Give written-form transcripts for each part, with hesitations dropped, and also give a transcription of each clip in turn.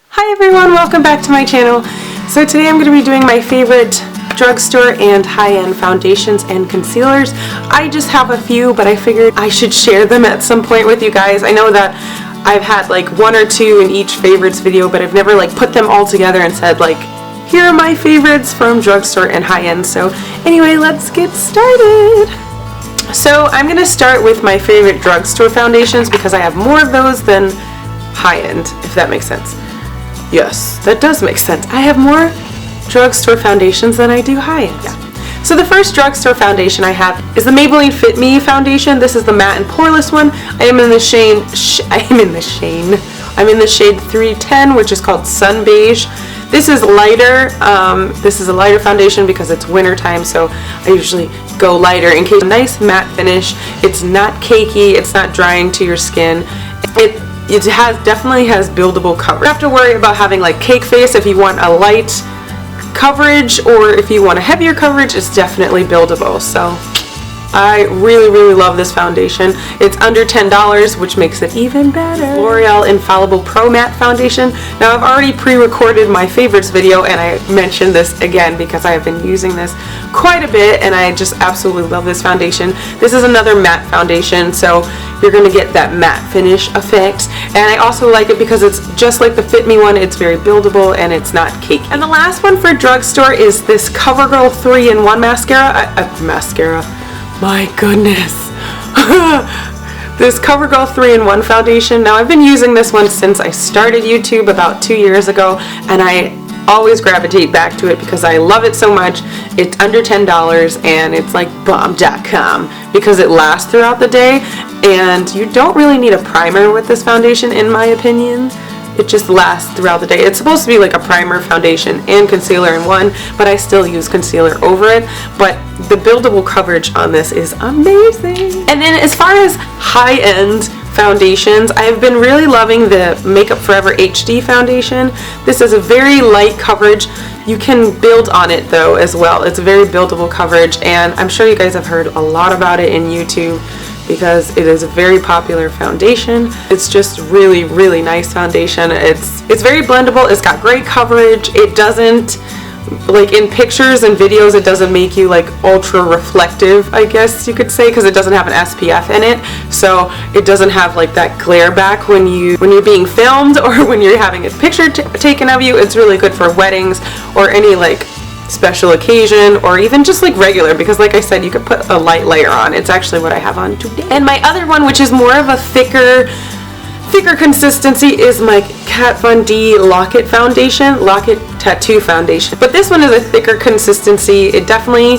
Hi everyone, welcome back to my channel. So today I'm going to be doing my favorite drugstore and high-end foundations and concealers. I just have a few, but I figured I should share them at some point with you guys. I know that I've had like one or two in each favorites video, but I've never like put them all together and said like, here are my favorites from drugstore and high-end. So anyway, let's get started. So I'm going to start with my favorite drugstore foundations because I have more of those than high-end, if that makes sense. Yes, that does make sense. I have more drugstore foundations than I do high-end. Yeah. So the first drugstore foundation I have is the Maybelline Fit Me foundation. This is the matte and poreless one. I am in the shade 310, which is called Sun Beige. This is lighter. This is a lighter foundation because it's winter time, so I usually go lighter in case. A nice matte finish. It's not cakey. It's not drying to your skin. It definitely has buildable coverage. You don't have to worry about having like cake face if you want a light coverage, or if you want a heavier coverage, it's definitely buildable. So I really love this foundation. It's under $10, which makes it even better. L'Oreal Infallible Pro Matte Foundation. Now I've already pre-recorded my favorites video and I mentioned this again because I have been using this quite a bit and I just absolutely love this foundation. This is another matte foundation, so you're going to get that matte finish effect. And I also like it because it's just like the Fit Me one. It's very buildable and it's not cakey. And the last one for drugstore is this Covergirl 3-in-1 mascara. My goodness. This Covergirl 3-in-1 foundation. Now I've been using this one since I started YouTube about 2 years ago, and I always gravitate back to it because I love it so much. It's under $10 and it's like bomb.com because it lasts throughout the day, and you don't really need a primer with this foundation in my opinion. It just lasts throughout the day. It's supposed to be like a primer, foundation, and concealer in one, but I still use concealer over it. But the buildable coverage on this is amazing. And then as far as high-end foundations, I have been really loving the Makeup Forever HD foundation. This is a very light coverage. You can build on it though as well. It's a very buildable coverage, and I'm sure you guys have heard a lot about it in YouTube because it is a very popular foundation. It's just really nice foundation. It's very blendable. It's got great coverage. It doesn't, like in pictures and videos, it doesn't make you like ultra reflective, I guess you could say, because it doesn't have an SPF in it, so it doesn't have like that glare back when you're being filmed or when you're having a picture taken of you. It's really good for weddings or any like special occasion, or even just like regular, because like I said, you could put a light layer on. It's actually what I have on today. And my other one, which is more of a thicker consistency, is my Kat Von D Lock-It Tattoo Foundation. But this one is a thicker consistency. It definitely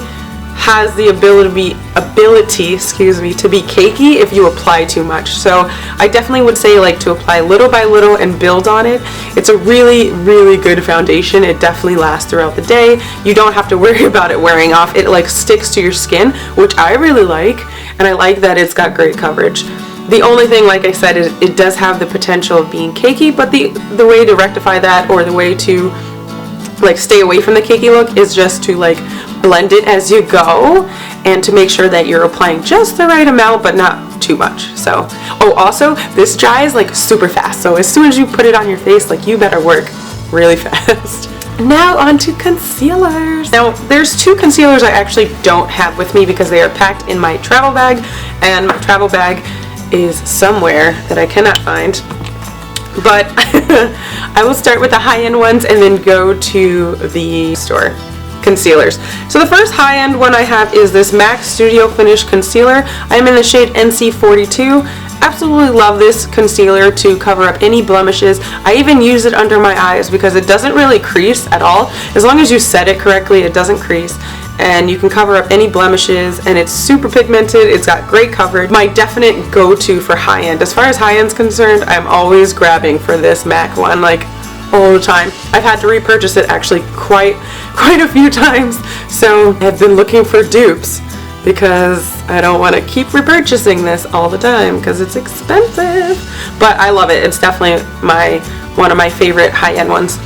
has the ability to be cakey if you apply too much. So I definitely would say like to apply little by little and build on it. It's a really good foundation. It definitely lasts throughout the day. You don't have to worry about it wearing off. It like sticks to your skin, which I really like, and I like that it's got great coverage. The only thing, like I said, is it does have the potential of being cakey, but the way to rectify that, or the way to like stay away from the cakey look, is just to like blend it as you go and to make sure that you're applying just the right amount but not too much. So, oh, also this dries like super fast, so as soon as you put it on your face, like you better work really fast. Now on to concealers. Now there's two concealers I actually don't have with me because they are packed in my travel bag, and my travel bag is somewhere that I cannot find. But I will start with the high-end ones and then go to the store concealers. So the first high-end one I have is this MAC Studio Finish Concealer. I am in the shade NC42. Absolutely love this concealer to cover up any blemishes. I even use it under my eyes because it doesn't really crease at all. As long as you set it correctly, it doesn't crease. And you can cover up any blemishes, and it's super pigmented. It's got great coverage. My definite go-to for high-end. As far as high-end's concerned, I'm always grabbing for this MAC one, like all the time. I've had to repurchase it actually quite a few times, so I've been looking for dupes because I don't want to keep repurchasing this all the time because it's expensive. But I love it. It's definitely one of my favorite high-end ones.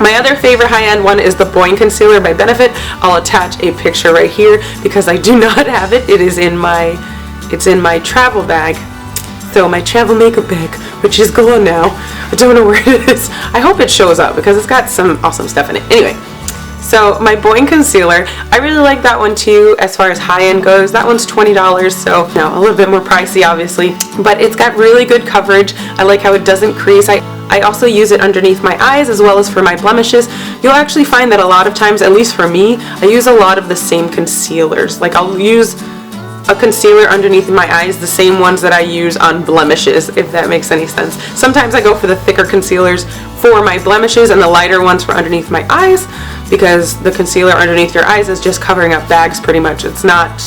My other favorite high-end one is the Boi-ing concealer by Benefit. I'll attach a picture right here because I do not have it. It's in my travel bag. So my travel makeup bag, which is gone now. I don't know where it is. I hope it shows up because it's got some awesome stuff in it. Anyway, so my Boi-ing concealer, I really like that one too as far as high-end goes. That one's $20, so a little bit more pricey obviously, but it's got really good coverage. I like how it doesn't crease. I also use it underneath my eyes as well as for my blemishes. You'll actually find that a lot of times, at least for me, I use a lot of the same concealers. Like I'll use a concealer underneath my eyes, the same ones that I use on blemishes, if that makes any sense. Sometimes I go for the thicker concealers for my blemishes and the lighter ones for underneath my eyes, because the concealer underneath your eyes is just covering up bags pretty much. It's not,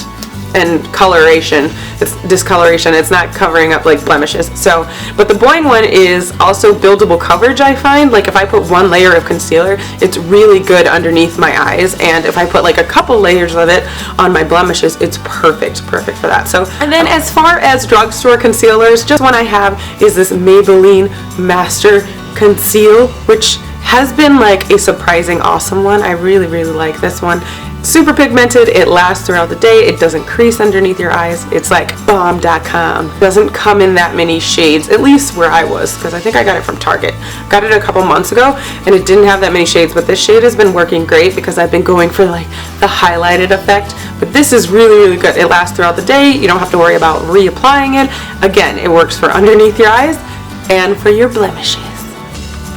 and coloration, it's discoloration, it's not covering up like blemishes. So, but the Boi-ing one is also buildable coverage, I find. Like if I put one layer of concealer, it's really good underneath my eyes, and if I put like a couple layers of it on my blemishes, it's perfect for that. So, and then as far as drugstore concealers, just one I have is this Maybelline Master Conceal, which has been like a surprising awesome one. I really like this one. Super pigmented, it lasts throughout the day, it doesn't crease underneath your eyes, it's like bomb.com. Doesn't come in that many shades, at least where I was, because I think I got it from Target. Got it a couple months ago and it didn't have that many shades, but this shade has been working great because I've been going for like the highlighted effect. But this is really good. It lasts throughout the day, you don't have to worry about reapplying it. Again, it works for underneath your eyes and for your blemishes.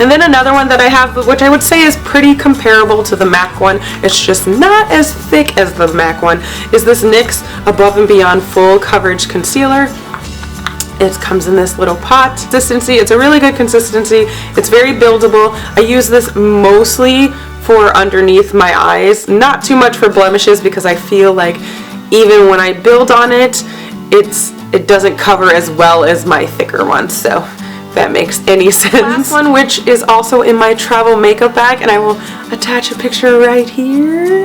And then another one that I have, which I would say is pretty comparable to the MAC one, it's just not as thick as the MAC one, is this NYX Above and Beyond Full Coverage Concealer. It comes in this little pot. Consistency, it's a really good consistency. It's very buildable. I use this mostly for underneath my eyes, not too much for blemishes because I feel like even when I build on it, it doesn't cover as well as my thicker ones. So that makes any sense. Last one, which is also in my travel makeup bag, and I will attach a picture right here,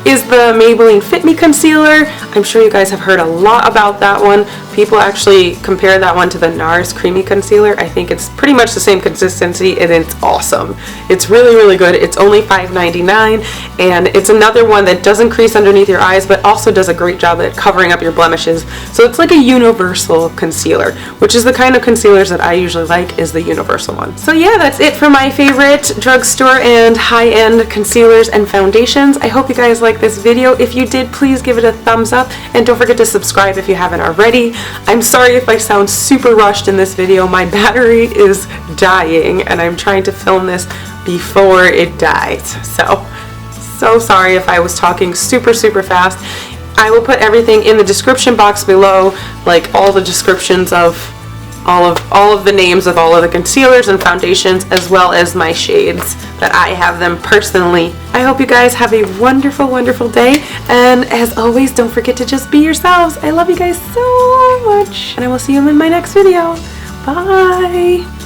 is the Maybelline Fit Me Concealer. I'm sure you guys have heard a lot about that one. People actually compare that one to the NARS Creamy Concealer. I think it's pretty much the same consistency and it's awesome. It's really good. It's only $5.99 and it's another one that doesn't crease underneath your eyes but also does a great job at covering up your blemishes. So it's like a universal concealer, which is the kind of concealers that I usually like, is the universal one. So yeah, that's it for my favorite drugstore and high-end concealers and foundations. I hope you guys liked this video. If you did, please give it a thumbs up and don't forget to subscribe if you haven't already. I'm sorry if I sound super rushed in this video. My battery is dying and I'm trying to film this before it dies. So sorry if I was talking super fast. I will put everything in the description box below, like all the descriptions of all of the names of all of the concealers and foundations, as well as my shades that I have them personally. I hope you guys have a wonderful day, and as always, don't forget to just be yourselves. I love you guys so much, and I will see you in my next video. Bye!